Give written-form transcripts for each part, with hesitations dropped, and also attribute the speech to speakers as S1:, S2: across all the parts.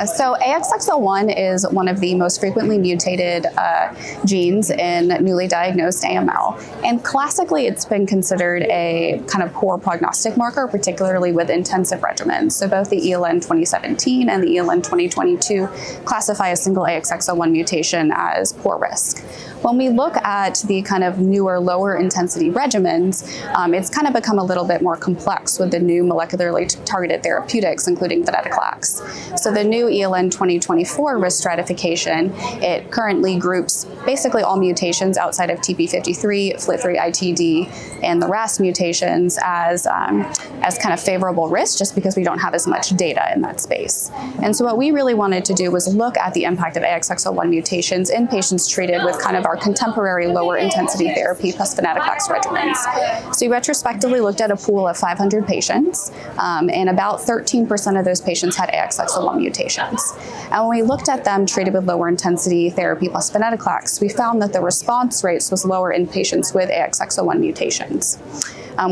S1: Yeah, so ASXL1 is one of the most frequently mutated genes in newly diagnosed AML. And classically, it's been considered a kind of poor prognostic marker, particularly with intensive regimens. So both the ELN 2017 and the ELN 2022 classify a single ASXL1 mutation as poor risk. When we look at the kind of newer, lower intensity regimens, it's kind of become a little bit more complex with the new molecularly targeted therapeutics, including Venetoclax. So the new ELN 2024 risk stratification, it currently groups basically all mutations outside of TP53, FLT3-ITD, and the RAS mutations as kind of favorable risk, just because we don't have as much data in that space. And so what we really wanted to do was look at the impact of ASXL1 mutations in patients treated with kind of our contemporary lower intensity therapy plus Venetoclax regimens. So we retrospectively looked at a pool of 500 patients, and about 13% of those patients had ASXL1 mutations. And when we looked at them treated with lower intensity therapy plus Venetoclax, we found that the response rates was lower in patients with ASXL1 mutations.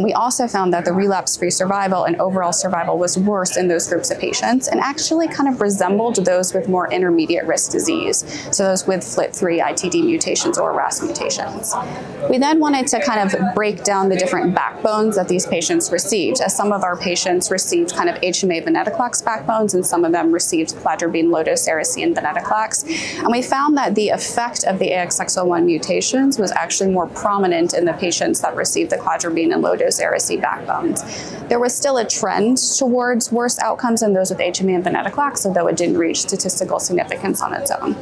S1: We also found that the relapse-free survival and overall survival was worse in those groups of patients and actually kind of resembled those with more intermediate risk disease, so those with FLT3-ITD mutations or RAS mutations. We then wanted to kind of break down the different backbones that these patients received, as some of our patients received kind of HMA Venetoclax backbones and some of them received cladribine, low-dose Aracene, Venetoclax. And we found that the effect of the ASXL1 mutations was actually more prominent in the patients that received the cladribine and low-dose Aracene backbones. There was still a trend towards worse outcomes in those with HMA and Venetoclax, although it didn't reach statistical significance on its own.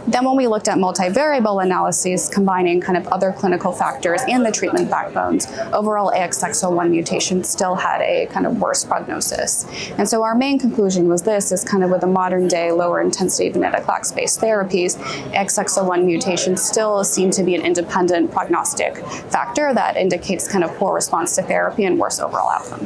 S1: Then when we looked at multivariable analyses combining kind of other clinical factors and the treatment backbones, overall ASXL1 mutations still had a kind of worse prognosis. And so our main conclusion was this, is kind of with the modern day lower intensity Venetoclax-based therapies, ASXL1 mutations still seem to be an independent prognostic factor that indicates kind of poor response to therapy and worse overall outcomes.